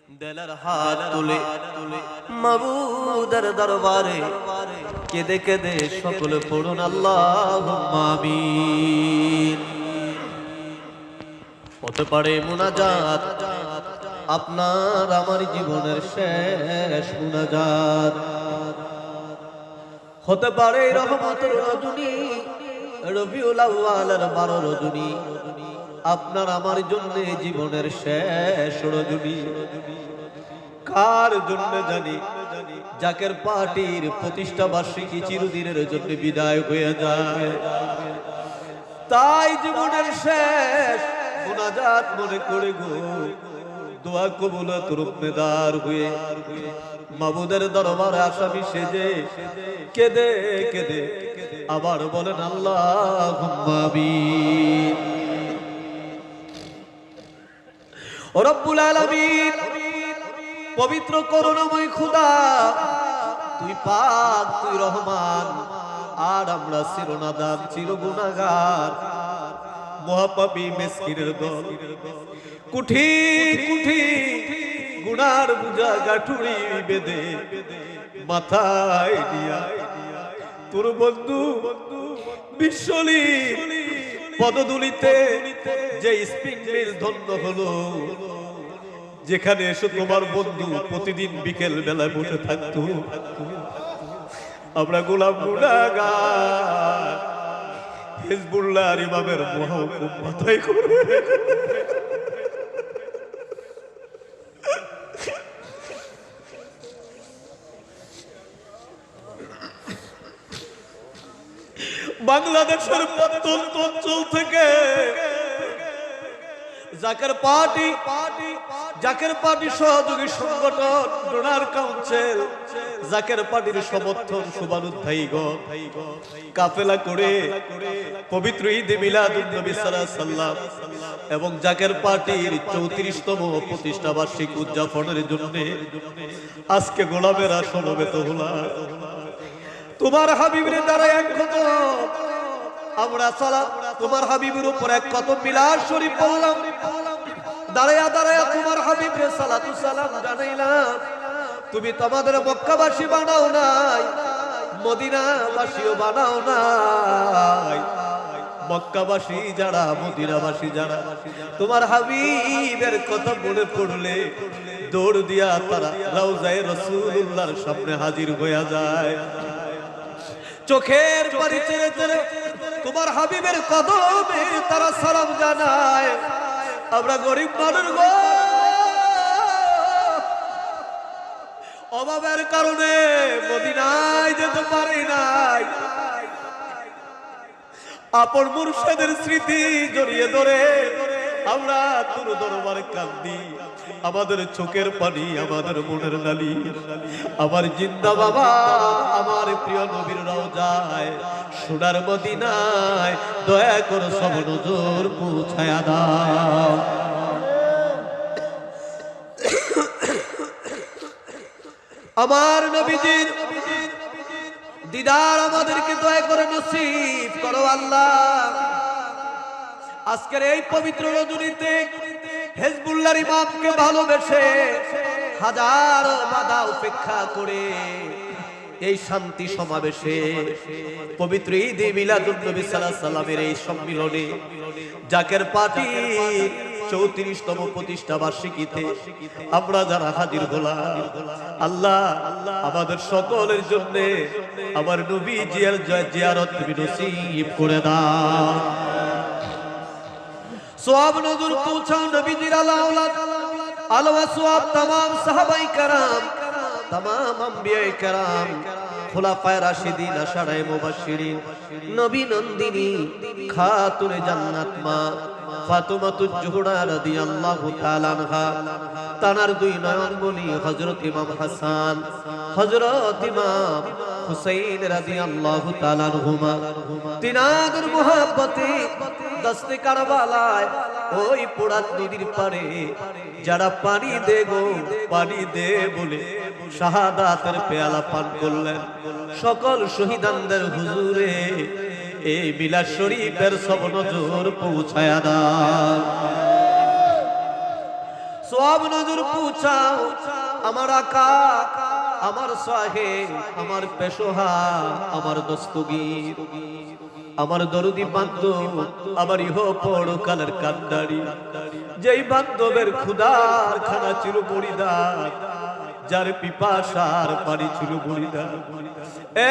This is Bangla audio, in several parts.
দিলের হাত তুলে মাবুদের দরবারে কেঁদে কেঁদে সকলে পড়ুন আল্লাহুম্মা আমিন। হতে পারে মুনাজাত আপনার আমার জীবনের শেষ মুনাজাত, হতে পারে রহমতের রজনী, রবিউল আউয়ালের 12 রজনী আপনার আমার জন্য জীবনের শেষ রজনী। কার জন্য জানি? জাকের পার্টির প্রতিষ্ঠা বার্ষিকী চিরদিনের জন্য বিদায় হয়ে যায়, তাই জীবনের শেষ মুনাজাত মনে করে গো দোয়া কবুলত রূপমেদার হয়ে মাবুদের দরবারে আসামি সেজে কেঁদে কেঁদে আবার বলেন আল্লাহুম্মা আমিন। ও রব্বুল আলামিন, পবিত্র করুণাময় খোদা, তুই পাক, তুই রহমান, আর আমরা চিরনাদান চির গুনাহগার মহাপাপী মিসকিনের দল। কুঠি কুঠি গুনার বুঝা গাঠুরি বেঁধে মাথায় দিয়া তোর বন্ধু বিশ্বলি পদদুলিতে যে স্পিন মিল ধন্য হলো, যেখানে এসে তোমার বন্ধু প্রতিদিন বিকেল বেলায় বসে থাকতো। আমরা গোলাম গুনাহগার হিজবুল্লাহ ইমামের মহাহুকুম মাথায় করে বাংলাদেশের প্রত্যন্ত অঞ্চল থেকে জাকের পার্টি সহযোগী সংগঠন ডোনার কাউন্সিল জাকের পার্টির সমর্থন শুভানুধ্যায়ীগণ কাফেলা করে পবিত্র ঈদ মিলাদুন নবী সাল্লাল্লাহু আলাইহি সাল্লাম এবং জাকের পার্টির 34তম প্রতিষ্ঠা বার্ষিকী উদযাপনের জন্য আজকে গোলামেরা সমবেত হলাম। তোমার হাবিবের দ্বারা এক কদম আমরা সালাত, তোমার হাবিবের উপর এক কদম মিলাদ শরীফ পড়লাম, দাঁড়ায়া দাঁড়ায়া তোমার হাবিবের সালাতু সালাম জানাইলাম। তুমি তোমাদের মক্কাবাসী বানাও নাই, মদিনাবাসীও বানাও নাই। মক্কাবাসী যারা, মদিনাবাসী যারা তোমার হাবিবের কথা মনে পড়লে দৌড় দিয়া তারা রওজায়ে রাসূলুল্লাহর সামনে হাজির হয়ে যায়। চোখের পানি ছেড়ে ছেড়ে তোমার হাবিবের কদমে তারা সালাম জানায়। আমরা গরিব মানুষ গো, অভাবের কারণে মদিনায় যেতে পারি নাই। আপন মুর্শিদের স্মৃতি জড়িয়ে ধরে আমরা তোর দরবারে কান্দি। আমাদের চোখের পানি, আমাদের মনের নালি, আমার জিন্দা বাবা, আমার প্রিয় নবীর রওজায় সোনার মদিনায় দয়া করে সব নজর পৌঁছায়া দাও। আমার নবীজির দিদার আমাদেরকে দয়া করে নসিব করো আল্লাহ। আজকের এই পবিত্র রজনীতে হিজবুল্লাহর ইমামকে ভালোবেসে হাজার বাধা উপেক্ষা করে এই শান্তি সমাবেশে পবিত্র ঈদ মিলাদুন নবী সাল্লাল্লাহু আলাইহি সাল্লামের এই সম্মিলনে জাকের পার্টি 34তম প্রতিষ্ঠা বার্ষিকীতে আমরা যারা হাজির হলাম, আল্লাহ আমাদের সকলের জন্য আমার নবী জিয়ারত তুমি নসিব করে দাও। সওয়াব নজর পৌঁছাও নবীজির আলা আওলাদ আলওয়া সওয়াব तमाम সাহাবায়ে কেরাম, तमाम আম্বিয়ায়ে কেরাম, খুলাফায়ে রাশিদিন, আশারায়ে মুবাশশিরিন, নবী নন্দিনী খাতুনে জান্নাত মা ফাতেমাতুজ জোহরা রাদিয়াল্লাহু তাআলা আনহা, তানার দুই নয়নমণি হযরত ইমাম হাসান, হযরত ইমাম হুসাইন রাদিয়াল্লাহু তাআলা আনহুমা, তিনাদের মুহাব্বতে দস্তে কারবালায় ওই পোড়াত নদীর পারে যারা পানি দে গো পানি দে বলে শাহাদাতের পেয়ালা পান করলেন, সকল শহীদানদের হুজুরে এই মিলাদ শরীফের সব নজর পৌঁছায়া দাও। সওয়াব নজর পৌঁছাও আমার আকা, আমার সাহেব, আমার পেশোহা, আমার দস্তগীর, আমার দরদি বান্ধব, আমার ইহ পরকালের কান্ডারি, যেই বান্ধবের ক্ষুধার খানা ছিল মুড়িদার, যার পিপাসার পানি ছিল মুড়িদার।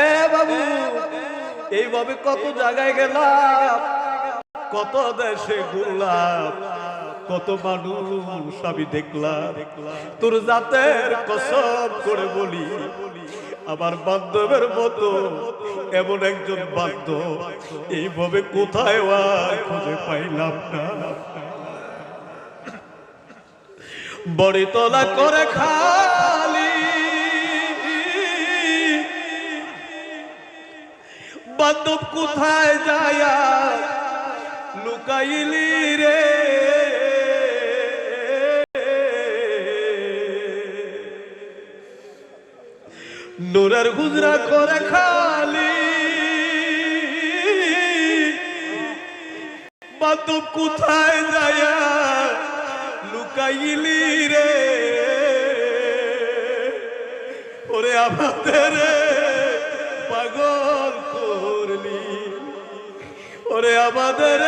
এ বাবু, এইভাবে কত জায়গায় গেলাম, কত দেশে ঘুরলাম, কত মানুষ আমি দেখলাম। তোর জাতের কসম করে বলি, আমার বান্ধবের মতো এমন একজন বান্ধব এইভাবে কোথায় আর খুঁজে পাইলাম না। বড়িতলা করে খালি বান্ধব কোথায় যায় লুকাইলি রে। নোরার গুজরা করে খালি বান্ধব কোথায় যায় লুকাইলি রে। ওরে আমাদের পাগল করলি, ওরে আমাদের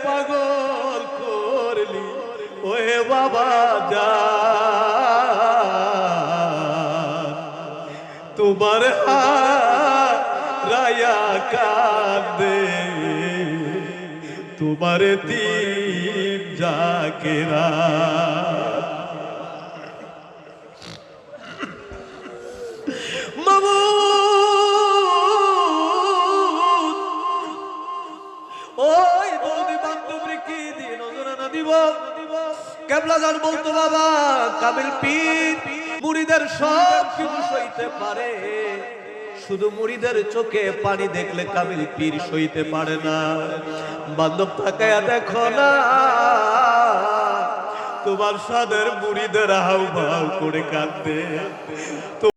পাগল করলি, ওহে বাবা যা তোমার রায়া কাঁদে, তোমার তিন জাকেরা। ওই বৌদি বান্ধবী কি দিয়ে নজরানা দিব? কেবলা গান বলতো বাবা কাবিল পীর মুরিদের সব কিছু সইতে পারে, শুধু মুরিদের চোখে পানি দেখলে কাবিল পীর সইতে পারে না। বান্ধব তাকায়া দেখো না, তোমার সাদের মুরিদের হাউ ভাউ করে কাঁদে।